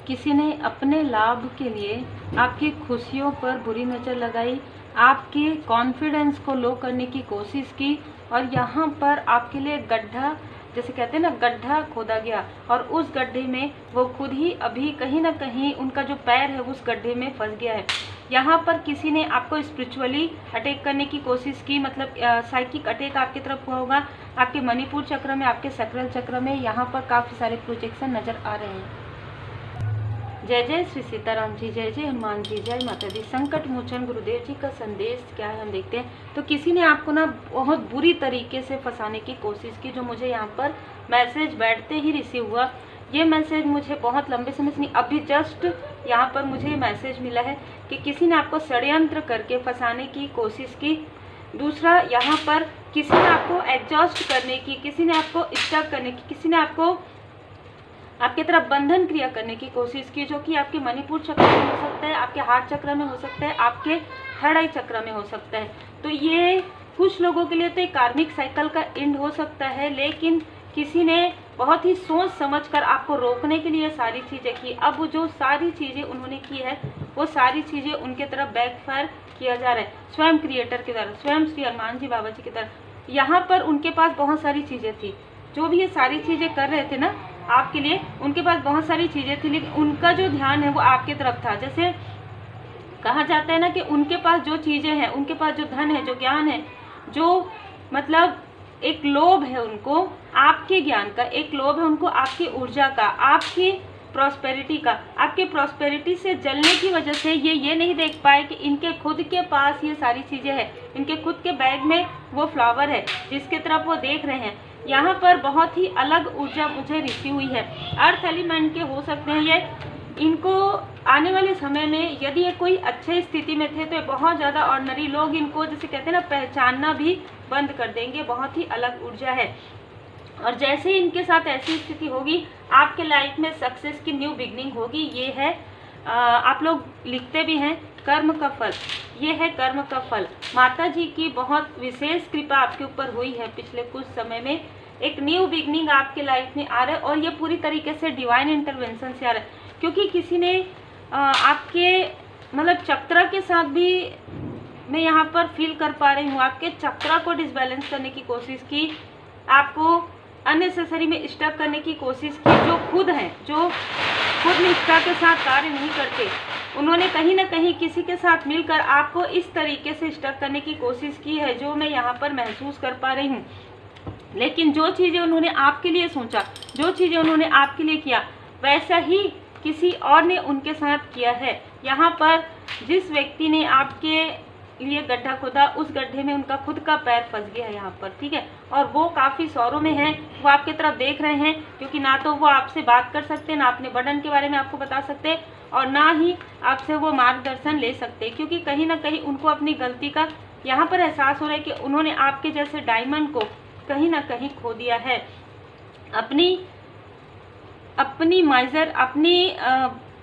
किसी ने अपने लाभ के लिए आपकी खुशियों पर बुरी नज़र लगाई, आपके कॉन्फिडेंस को लो करने की कोशिश की और यहाँ पर आपके लिए गड्ढा, जैसे कहते हैं ना, गड्ढा खोदा गया और उस गड्ढे में वो खुद ही अभी कहीं ना कहीं उनका जो पैर है उस गड्ढे में फंस गया है। यहाँ पर किसी ने आपको स्पिरिचुअली अटैक करने की कोशिश की, मतलब साइकिक अटैक आपकी तरफ हुआ होगा, आपके मणिपुर चक्र में, आपके सकरल चक्र में। यहाँ पर काफ़ी सारे प्रोजेक्शन नज़र आ रहे हैं। जय जय श्री सीताराम जी, जय जय हनुमान जी, जय माता दी। संकट मोचन गुरुदेव जी का संदेश क्या है हम देखते हैं। तो किसी ने आपको ना बहुत बुरी तरीके से फंसाने की कोशिश की, जो मुझे यहाँ पर मैसेज बैठते ही रिसीव हुआ। ये मैसेज मुझे बहुत लंबे समय से नहीं, अभी जस्ट यहाँ पर मुझे मैसेज मिला है कि किसी ने आपको षड्यंत्र करके फंसाने की कोशिश की। दूसरा, यहाँ पर किसी ने आपको एडजस्ट करने की, किसी ने आपको स्टक करने की, किसी ने आपको आपके तरफ बंधन क्रिया करने की कोशिश की, जो कि आपके मणिपुर चक्र में हो सकता है, आपके हार्ट चक्र में हो सकता है, आपके थर्ड आई चक्र में हो सकता है। तो ये कुछ लोगों के लिए तो एक कार्मिक साइकिल का एंड हो सकता है, लेकिन किसी ने बहुत ही सोच समझकर आपको रोकने के लिए सारी चीज़ें की। अब जो सारी चीज़ें उन्होंने की है वो सारी चीज़ें उनके तरफ बैकफायर किया जा रहा है, स्वयं क्रिएटर की तरफ, स्वयं श्री हनुमान जी बाबा जी की तरफ। यहाँ पर उनके पास बहुत सारी चीज़ें थी, जो भी ये सारी चीज़ें कर रहे थे ना आपके लिए, उनके पास बहुत सारी चीज़ें थी, लेकिन उनका जो ध्यान है वो आपके तरफ था। जैसे कहा जाता है ना कि उनके पास जो चीज़ें हैं, उनके पास जो धन है, जो ज्ञान है, जो मतलब एक लोभ है उनको आपके ज्ञान का, एक लोभ है उनको आपकी ऊर्जा का, आपकी प्रॉस्पेरिटी का। आपके प्रॉस्पेरिटी से जलने की वजह से ये नहीं देख पाए कि इनके खुद के पास ये सारी चीज़ें हैं, इनके खुद के बैग में वो फ्लावर है जिसके तरफ वो देख रहे हैं। यहाँ पर बहुत ही अलग ऊर्जा मुझे रिसीव हुई है। अर्थ एलिमेंट के हो सकते हैं ये। इनको आने वाले समय में यदि ये कोई अच्छे स्थिति में थे तो ये बहुत ज़्यादा ऑर्डिनरी लोग इनको, जैसे कहते हैं ना, पहचानना भी बंद कर देंगे। बहुत ही अलग ऊर्जा है। और जैसे ही इनके साथ ऐसी स्थिति होगी, आपके लाइफ में सक्सेस की न्यू बिगनिंग होगी। ये है आप लोग लिखते भी हैं कर्म का फल, ये है कर्म का फल। माता जी की बहुत विशेष कृपा आपके ऊपर हुई है पिछले कुछ समय में। एक न्यू बिगनिंग आपके लाइफ में आ रहा है और ये पूरी तरीके से डिवाइन इंटरवेंशन से आ रहा है, क्योंकि किसी ने आपके मतलब चक्र के साथ भी, मैं यहाँ पर फील कर पा रही हूँ, आपके चक्र को डिसबैलेंस करने की कोशिश की, आपको अननेसेसरी में स्टक करने की कोशिश की। जो खुद हैं, जो खुद निष्ठा के साथ कार्य नहीं करते, उन्होंने कहीं ना कहीं किसी के साथ मिलकर आपको इस तरीके से स्टक करने की कोशिश की है, जो मैं यहाँ पर महसूस कर पा रही हूँ। लेकिन जो चीज़ें उन्होंने आपके लिए सोचा, जो चीज़ें उन्होंने आपके लिए किया, वैसा ही किसी और ने उनके साथ किया है। यहाँ पर जिस व्यक्ति ने आपके लिए गड्ढा खोदा, उस गड्ढे में उनका खुद का पैर फंस गया है यहाँ पर, ठीक है। और वो काफ़ी सौरों में हैं, वो आपकी तरफ देख रहे हैं, क्योंकि ना तो वो आपसे बात कर सकते, ना अपने बर्डन के बारे में आपको बता सकते, और ना ही आपसे वो मार्गदर्शन ले सकते, क्योंकि कहीं ना कहीं उनको अपनी गलती का यहाँ पर एहसास हो रहा है कि उन्होंने आपके जैसे डायमंड को कहीं ना कहीं खो दिया है। अपनी माइजर, अपनी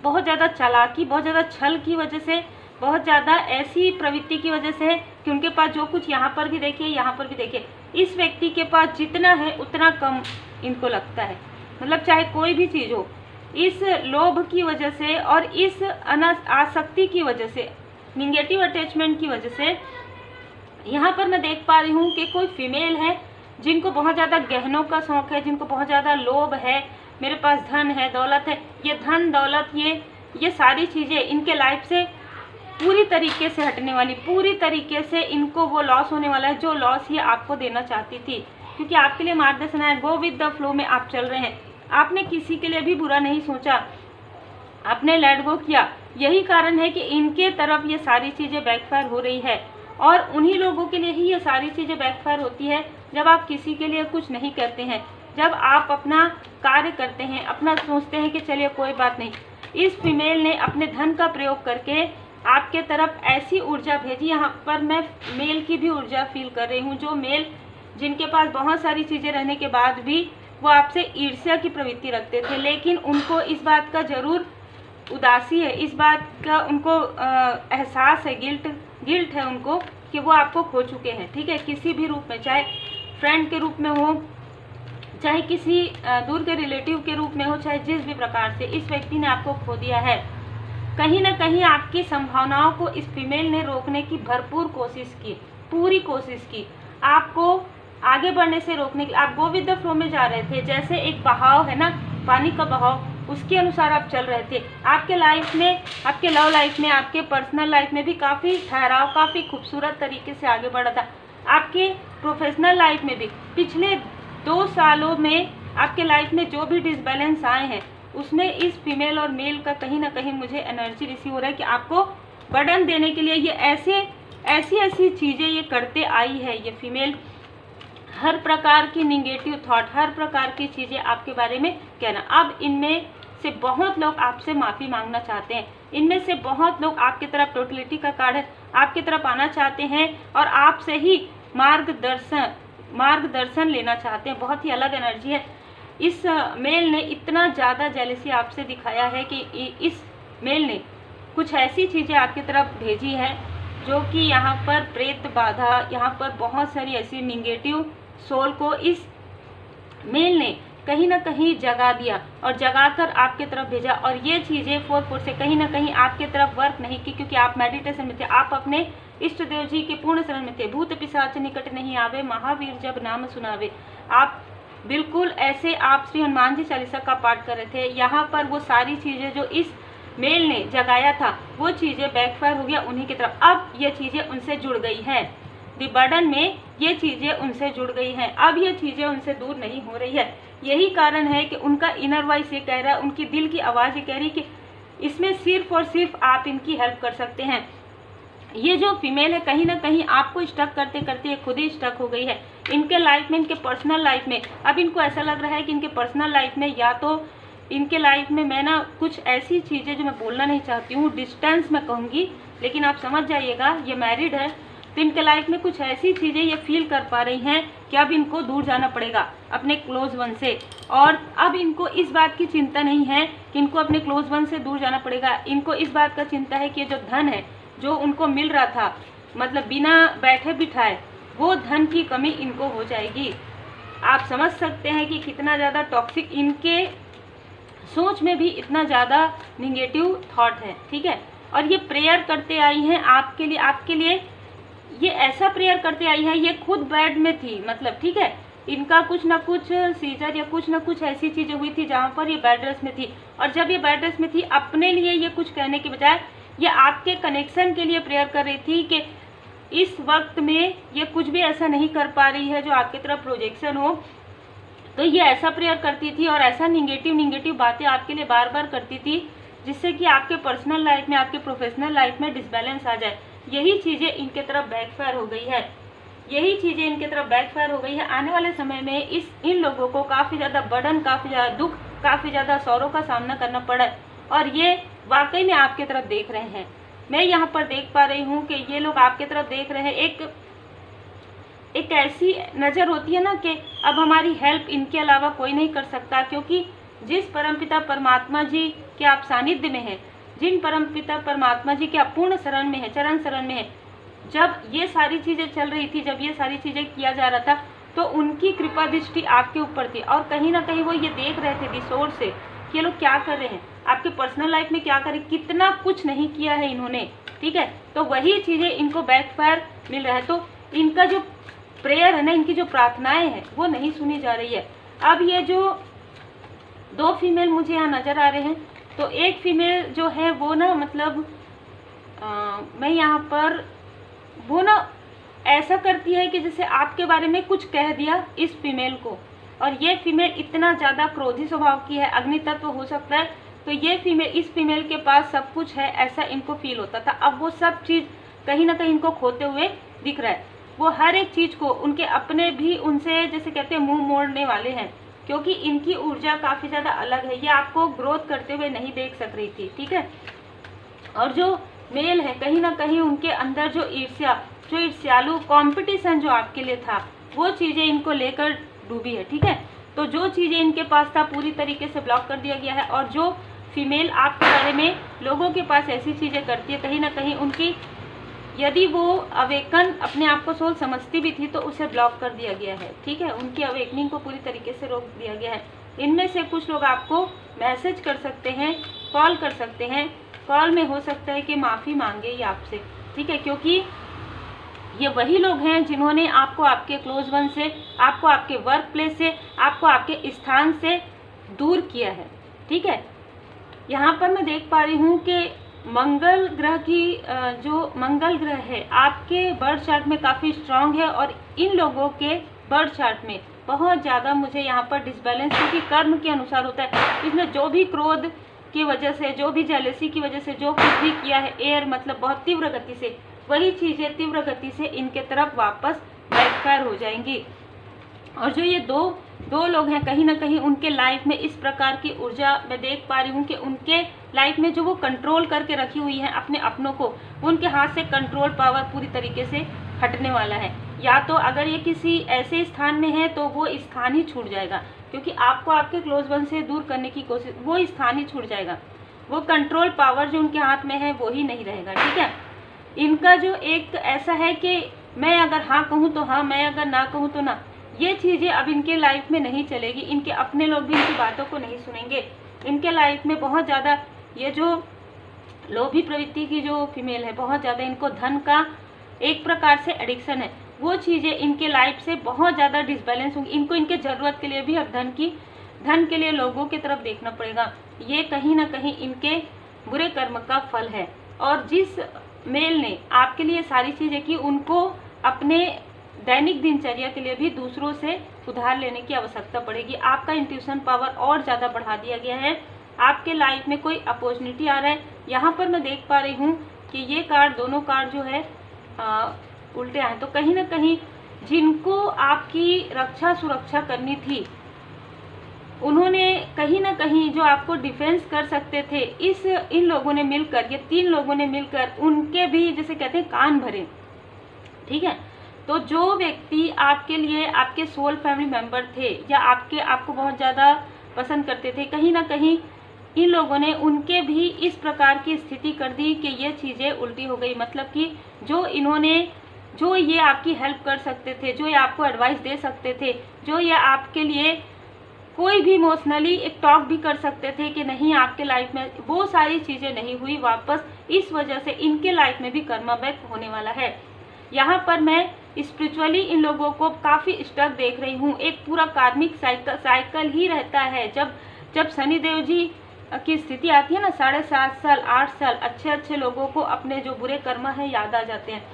बहुत ज़्यादा चालाकी, बहुत ज़्यादा छल की वजह से, बहुत ज़्यादा ऐसी प्रवृत्ति की वजह से कि उनके पास जो कुछ, यहाँ पर भी देखिए, यहाँ पर भी देखिए, इस व्यक्ति के पास जितना है उतना कम इनको लगता है। मतलब चाहे कोई भी चीज़ हो, इस लोभ की वजह से और इस आसक्ति की वजह से, निगेटिव अटैचमेंट की वजह से, यहाँ पर मैं देख पा रही हूँ कि कोई फीमेल है जिनको बहुत ज़्यादा गहनों का शौक़ है, जिनको बहुत ज़्यादा लोभ है, मेरे पास धन है, दौलत है। ये धन, दौलत, ये सारी चीज़ें इनके लाइफ से पूरी तरीके से हटने वाली, पूरी तरीके से इनको वो लॉस होने वाला है जो लॉस ये आपको देना चाहती थी, क्योंकि आपके लिए मार्गदर्शन है। गो विद द फ्लो में आप चल रहे हैं। आपने किसी के लिए भी बुरा नहीं सोचा, आपने लेट गो किया। यही कारण है कि इनके तरफ ये सारी चीज़ें बैकफायर हो रही है, और उन्हीं लोगों के लिए ही ये सारी चीज़ें बैकफायर होती है जब आप किसी के लिए कुछ नहीं करते हैं, जब आप अपना कार्य करते हैं, अपना सोचते हैं कि चलिए कोई बात नहीं। इस फीमेल ने अपने धन का प्रयोग करके आपके तरफ ऐसी ऊर्जा भेजी। यहाँ पर मैं मेल की भी ऊर्जा फील कर रही हूँ, जो मेल जिनके पास बहुत सारी चीज़ें रहने के बाद भी वो आपसे ईर्ष्या की प्रवृत्ति रखते थे, लेकिन उनको इस बात का ज़रूर उदासी है, इस बात का उनको एहसास है, गिल्ट है उनको कि वो आपको खो चुके हैं, ठीक है। किसी भी रूप में, चाहे फ्रेंड के रूप में हो, चाहे किसी दूर के रिलेटिव के रूप में हो, चाहे जिस भी प्रकार से इस व्यक्ति ने आपको खो दिया है। कहीं ना कहीं आपकी संभावनाओं को इस फीमेल ने रोकने की भरपूर कोशिश की, पूरी कोशिश की, आपको आगे बढ़ने से रोकने के लिए। आप गो विद द फ्लो में जा रहे थे, जैसे एक बहाव है ना, पानी का बहाव, उसके अनुसार आप चल रहे थे। आपके लाइफ में, आपके लव लाइफ में, आपके पर्सनल लाइफ में भी काफ़ी ठहराव, काफ़ी खूबसूरत तरीके से आगे बढ़ा था। आपके प्रोफेशनल लाइफ में भी पिछले 2 सालों में आपके लाइफ में जो भी डिसबैलेंस आए हैं, उसमें इस फीमेल और मेल का कहीं ना कहीं मुझे एनर्जी रिसीव हो रहा है कि आपको बर्डन देने के लिए ये ऐसी चीज़ें ये करते आई है। ये फीमेल हर प्रकार की निगेटिव थॉट, हर प्रकार की चीज़ें आपके बारे में कहना। अब इनमें से बहुत लोग आपसे माफ़ी मांगना चाहते हैं, इनमें से बहुत लोग आपकी तरफ टोटलिटी का कार्ड है, आपकी तरफ आना चाहते हैं और आपसे ही मार्गदर्शन लेना चाहते हैं। बहुत ही अलग एनर्जी है। इस मेल ने इतना ज़्यादा जेलसी आपसे दिखाया है कि इस मेल ने कुछ ऐसी चीज़ें आपकी तरफ भेजी है जो कि यहाँ पर प्रेत बाधा, यहाँ पर बहुत सारी ऐसी निगेटिव सोल को इस मेल ने कहीं ना कहीं जगा दिया और जगाकर आपके तरफ भेजा। और ये चीज़ें 4 से कहीं ना कहीं आपके तरफ वर्क नहीं की, क्योंकि आप मेडिटेशन में थे, आप अपने इष्ट देव जी के पूर्ण शरण में थे। भूत पिशाच निकट नहीं आवे, महावीर जब नाम सुनावे। आप बिल्कुल ऐसे आप श्री हनुमान जी चालीसा का पाठ कर रहे थे। यहाँ पर वो सारी चीज़ें जो इस मेल ने जगाया था, वो चीज़ें बैकफायर हो गया उन्हीं की तरफ। अब ये चीज़ें उनसे जुड़ गई हैं, दी बर्डन में ये चीज़ें उनसे जुड़ गई हैं। अब ये चीज़ें उनसे दूर नहीं हो रही है। यही कारण है कि उनका इनर वॉइस ये कह रहा है, उनकी दिल की आवाज़ ये कह रही कि इसमें सिर्फ और सिर्फ आप इनकी हेल्प कर सकते हैं। ये जो फीमेल है कहीं ना कहीं आपको स्टक करते करते ये खुद ही स्टक हो गई है इनके लाइफ में, इनके पर्सनल लाइफ में। अब इनको ऐसा लग रहा है कि इनके पर्सनल लाइफ में, या तो इनके लाइफ में, मैं ना कुछ ऐसी चीज़ें जो मैं बोलना नहीं चाहती हूँ, डिस्टेंस मैं कहूँगी, लेकिन आप समझ जाइएगा, ये मैरिड है तो इनके लाइफ में कुछ ऐसी चीज़ें ये फील कर पा रही हैं कि अब इनको दूर जाना पड़ेगा अपने क्लोज वन से। और अब इनको इस बात की चिंता नहीं है कि इनको अपने क्लोज वन से दूर जाना पड़ेगा। इनको इस बात का चिंता है कि जो धन है जो उनको मिल रहा था, मतलब बिना बैठे बिठाए, वो धन की कमी इनको हो जाएगी। आप समझ सकते हैं कि कितना ज़्यादा टॉक्सिक इनके सोच में भी इतना ज़्यादा निगेटिव थॉट है, ठीक है। और ये प्रेयर करते आई हैं आपके लिए ये ऐसा प्रेयर करते आई है। ये खुद बेड में थी, मतलब ठीक है, इनका कुछ ना कुछ सीजर या कुछ ना कुछ ऐसी चीज़ें हुई थी जहाँ पर ये बेड रेस्ट में थी। और जब ये बेड रेस्ट में थी, अपने लिए ये कुछ कहने के बजाय ये आपके कनेक्शन के लिए प्रेयर कर रही थी कि इस वक्त में ये कुछ भी ऐसा नहीं कर पा रही है जो आपकी तरफ प्रोजेक्शन हो। तो ये ऐसा प्रेयर करती थी और ऐसा निगेटिव बातें आपके लिए बार बार करती थी, जिससे कि आपके पर्सनल लाइफ में, आपके प्रोफेशनल लाइफ में डिसबैलेंस आ जाए। यही चीज़ें इनके तरफ बैकफायर हो गई है, यही चीज़ें इनके तरफ बैकफायर हो गई है। आने वाले समय में इन लोगों को काफ़ी ज़्यादा बर्डन, काफ़ी ज़्यादा दुख, काफ़ी ज़्यादा सौरों का सामना करना पड़ा है। और ये वाकई में आपके तरफ देख रहे हैं। मैं यहाँ पर देख पा रही हूँ कि ये लोग आपके तरफ देख रहे हैं। एक ऐसी नज़र होती है ना कि अब हमारी हेल्प इनके अलावा कोई नहीं कर सकता, क्योंकि जिस परमपिता परमात्मा जी के आप सानिध्य में हैं, जिन परमपिता परमात्मा जी के आप पूर्ण शरण में है, चरण शरण में है, जब ये सारी चीज़ें चल रही थी, जब ये सारी चीज़ें किया जा रहा था, तो उनकी कृपा दृष्टि आपके ऊपर थी। और कहीं ना कहीं वो ये देख रहे थे दिशोर से कि ये लोग क्या कर रहे हैं, आपके पर्सनल लाइफ में क्या करें, कितना कुछ नहीं किया है इन्होंने, ठीक है। तो वही चीज़ें इनको बैकफायर मिल रहा है। तो इनका जो प्रेयर है ना, इनकी जो प्रार्थनाएं हैं, वो नहीं सुनी जा रही है। अब ये जो 2 फीमेल मुझे यहाँ नज़र आ रहे हैं, तो एक फीमेल जो है वो ना, मतलब मैं यहाँ पर, वो ना ऐसा करती है कि जैसे आपके बारे में कुछ कह दिया इस फीमेल को। और ये फीमेल इतना ज़्यादा क्रोधी स्वभाव की है, अग्नि तत्व हो सकता है। तो ये फीमेल, इस फीमेल के पास सब कुछ है, ऐसा इनको फील होता था। अब वो सब चीज़ कहीं ना कहीं इनको खोते हुए दिख रहा है। वो हर एक चीज़ को, उनके अपने भी उनसे जैसे कहते हैं मुंह मोड़ने वाले हैं, क्योंकि इनकी ऊर्जा काफ़ी ज़्यादा अलग है। ये आपको ग्रोथ करते हुए नहीं देख सक रही थी, ठीक है। और जो मेल है, कहीं ना कहीं उनके अंदर जो ईर्ष्या, जो ईर्ष्यालु कंपटीशन जो आपके लिए था, वो चीज़ें इनको लेकर डूबी है, ठीक है। तो जो चीज़ें इनके पास था पूरी तरीके से ब्लॉक कर दिया गया है। और जो फीमेल आपके बारे में लोगों के पास ऐसी चीज़ें करती है, कहीं ना कहीं उनकी यदि वो अवेकन अपने आप को सोल समझती भी थी तो उसे ब्लॉक कर दिया गया है, ठीक है, उनकी अवेकनिंग को पूरी तरीके से रोक दिया गया है। इनमें से कुछ लोग आपको मैसेज कर सकते हैं, कॉल कर सकते हैं, कॉल में हो सकता है कि माफ़ी मांगे ये आपसे, ठीक है, क्योंकि ये वही लोग हैं जिन्होंने आपको आपके क्लोज वन से, आपको आपके वर्क प्लेस से, आपको आपके स्थान से दूर किया है, ठीक है। यहाँ पर मैं देख पा रही हूँ कि मंगल ग्रह की जो मंगल ग्रह है आपके बर्थ चार्ट में काफ़ी स्ट्रांग है, और इन लोगों के बर्थ चार्ट में बहुत ज़्यादा मुझे यहाँ पर डिसबैलेंस, क्योंकि कर्म के अनुसार होता है। इसमें जो भी क्रोध की वजह से, जो भी जेलेसी की वजह से जो कुछ भी किया है, एयर मतलब बहुत तीव्र गति से, वही चीज़ें तीव्र गति से इनके तरफ वापस बैकफायर हो जाएंगी। और जो ये दो लोग हैं, कहीं ना कहीं उनके लाइफ में इस प्रकार की ऊर्जा मैं देख पा रही हूँ कि उनके लाइफ में जो वो कंट्रोल करके रखी हुई है अपने अपनों को, उनके हाथ से कंट्रोल पावर पूरी तरीके से हटने वाला है। या तो अगर ये किसी ऐसे स्थान में है तो वो स्थान ही छूट जाएगा, क्योंकि आपको आपके क्लोज वन से दूर करने की कोशिश, वो स्थान ही छूट जाएगा। वो कंट्रोल पावर जो उनके हाथ में है वो ही नहीं रहेगा, ठीक है। इनका जो एक ऐसा है कि मैं अगर हाँ कहूँ तो हाँ, मैं अगर ना कहूँ तो ना, ये चीज़ें अब इनके लाइफ में नहीं चलेगी। इनके अपने लोग भी इनकी बातों को नहीं सुनेंगे। इनके लाइफ में बहुत ज़्यादा ये जो लोभी प्रवृत्ति की जो फीमेल है, बहुत ज़्यादा इनको धन का एक प्रकार से एडिक्शन है। वो चीज़ें इनके लाइफ से बहुत ज़्यादा डिसबैलेंस होंगी। इनको इनके ज़रूरत के लिए भी अब धन के लिए लोगों की तरफ देखना पड़ेगा। ये कहीं ना कहीं इनके बुरे कर्म का फल है। और जिस मेल ने आपके लिए सारी चीज़ें की, उनको अपने दैनिक दिनचर्या के लिए भी दूसरों से उधार लेने की आवश्यकता पड़ेगी। आपका इंट्यूशन पावर और ज़्यादा बढ़ा दिया गया है। आपके लाइफ में कोई अपॉर्चुनिटी आ रहा है। यहाँ पर मैं देख पा रही हूँ कि ये कार्ड, दोनों कार्ड जो है उल्टे आए। तो कहीं ना कहीं जिनको आपकी रक्षा सुरक्षा करनी थी, उन्होंने कहीं ना कहीं जो आपको डिफेंस कर सकते थे, इन लोगों ने मिलकर, ये 3 लोगों ने मिलकर उनके भी जैसे कहते हैं कान भरे, ठीक है। तो जो व्यक्ति आपके लिए आपके सोल फैमिली मेंबर थे या आपको बहुत ज़्यादा पसंद करते थे, कहीं ना कहीं इन लोगों ने उनके भी इस प्रकार की स्थिति कर दी कि ये चीज़ें उल्टी हो गई। मतलब कि जो ये आपकी हेल्प कर सकते थे, जो ये आपको एडवाइस दे सकते थे, जो ये आपके लिए कोई भी इमोशनली एक टॉक भी कर सकते थे कि नहीं आपके लाइफ में, वो सारी चीज़ें नहीं हुई वापस। इस वजह से इनके लाइफ में भी कर्मा बैक होने वाला है। यहाँ पर मैं स्पिरिचुअली इन लोगों को काफ़ी स्टक देख रही हूँ। एक पूरा कार्मिक साइकिल ही रहता है। जब शनिदेव जी की स्थिति आती है ना, 7.5 साल 8 साल अच्छे लोगों को अपने जो बुरे कर्मा है याद आ जाते हैं।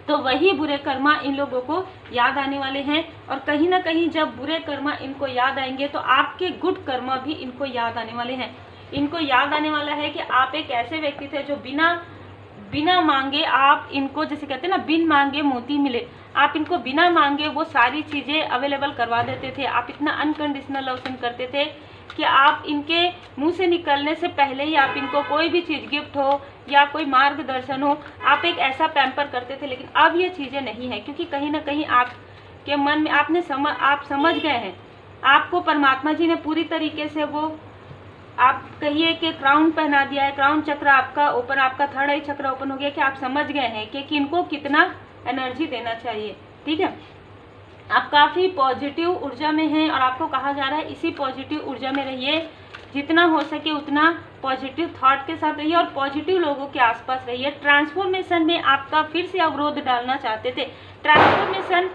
तो वही बुरे कर्मा इन लोगों को याद आने वाले हैं। और कहीं ना कहीं जब बुरे कर्मा इनको याद आएंगे तो आपके गुड कर्मा भी इनको याद आने वाले हैं। इनको याद आने वाला है कि आप एक ऐसे व्यक्ति थे जो बिना मांगे आप इनको, जैसे कहते हैं ना, बिन मांगे मोती मिले, आप इनको बिना मांगे वो सारी चीज़ें अवेलेबल करवा देते थे। आप इतना अनकंडीशनल लव सेंड करते थे कि आप इनके मुंह से निकलने से पहले ही आप इनको कोई भी चीज़, गिफ्ट हो या कोई मार्गदर्शन हो, आप एक ऐसा पैम्पर करते थे। लेकिन अब ये चीज़ें नहीं है, क्योंकि कहीं ना कहीं आपके मन में आप समझ गए हैं। आपको परमात्मा जी ने पूरी तरीके से वो, आप कहिए कि क्राउन पहना दिया है। क्राउन चक्र आपका ओपन, आपका थर्ड आई चक्र ओपन हो गया कि आप समझ गए हैं कि इनको कितना एनर्जी देना चाहिए, ठीक है। आप काफ़ी पॉजिटिव ऊर्जा में हैं और आपको कहा जा रहा है इसी पॉजिटिव ऊर्जा में रहिए। जितना हो सके उतना पॉजिटिव थॉट के साथ रहिए और पॉजिटिव लोगों के आसपास रहिए। ट्रांसफॉर्मेशन में आपका फिर से अवरोध डालना चाहते थे। ट्रांसफॉर्मेशन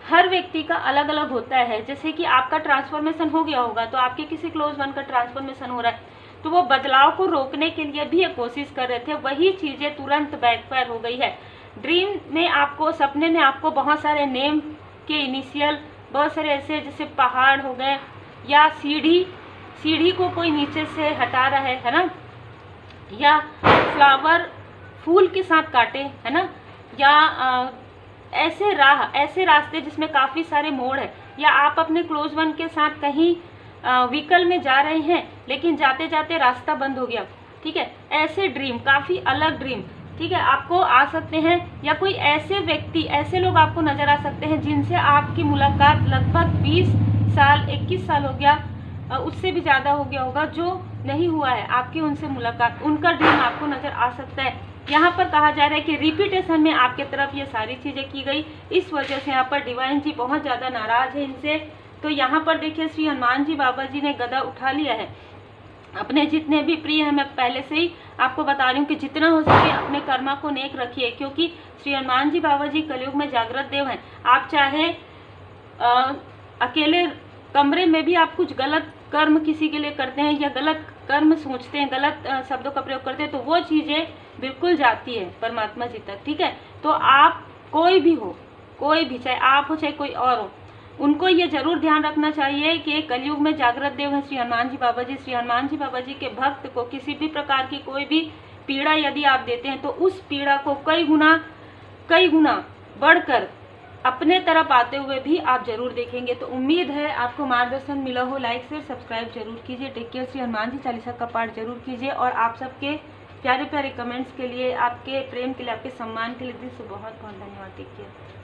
हर व्यक्ति का अलग अलग होता है। जैसे कि आपका ट्रांसफॉर्मेशन हो गया होगा तो आपके किसी क्लोज वन का ट्रांसफॉर्मेशन हो रहा है, तो वो बदलाव को रोकने के लिए भी एक कोशिश कर रहे थे, वही चीज़ें तुरंत बैकफायर हो गई है। ड्रीम में आपको, सपने में आपको बहुत सारे नेम के इनिशियल, बहुत सारे ऐसे जैसे पहाड़ हो गए या सीढ़ी को कोई नीचे से हटा रहा है ना, या फ्लावर फूल के साथ काटे, है ना, या ऐसे रास्ते जिसमें काफ़ी सारे मोड़ है, या आप अपने क्लोज वन के साथ कहीं व्हीकल में जा रहे हैं लेकिन जाते जाते रास्ता बंद हो गया, ठीक है। ऐसे ड्रीम, काफ़ी अलग ड्रीम, ठीक है, आपको आ सकते हैं। या कोई ऐसे व्यक्ति, ऐसे लोग आपको नज़र आ सकते हैं जिनसे आपकी मुलाकात लगभग 20 साल 21 साल हो गया, उससे भी ज़्यादा हो गया होगा, जो नहीं हुआ है आपकी उनसे मुलाकात, उनका ड्रीम आपको नज़र आ सकता है। यहाँ पर कहा जा रहा है कि रिपीटेशन में आपके तरफ ये सारी चीज़ें की गई, इस वजह से यहाँ पर डिवाइन जी बहुत ज़्यादा नाराज है इनसे। तो यहाँ पर देखिए श्री हनुमान जी बाबा जी ने गदा उठा लिया है। अपने जितने भी प्रिय हैं, मैं पहले से ही आपको बता रही हूँ कि जितना हो सके अपने कर्मा को नेक रखिए, क्योंकि श्री हनुमान जी बाबा जी कलयुग में जागृत देव हैं। आप चाहे अकेले कमरे में भी आप कुछ गलत कर्म किसी के लिए करते हैं या गलत कर्म सोचते हैं, गलत शब्दों का प्रयोग करते हैं, तो वो चीज़ें बिल्कुल जाती है परमात्मा जी तक, ठीक है। तो आप कोई भी हो, कोई भी, चाहे आप हो चाहे कोई और हो, उनको ये जरूर ध्यान रखना चाहिए कि कलयुग में जागृत देव हैं श्री हनुमान जी बाबा जी। श्री हनुमान जी बाबा जी के भक्त को किसी भी प्रकार की कोई भी पीड़ा यदि आप देते हैं तो उस पीड़ा को कई गुना बढ़कर अपने तरफ आते हुए भी आप जरूर देखेंगे। तो उम्मीद है आपको मार्गदर्शन मिला हो। लाइक शेयर सब्सक्राइब जरूर कीजिए। Take care. श्री हनुमान जी चालीसा का पाठ जरूर कीजिए। और आप सबके प्यारे प्यारे कमेंट्स के लिए, आपके प्रेम के लिए, आपके सम्मान के लिए दिल से बहुत बहुत धन्यवाद। Take care.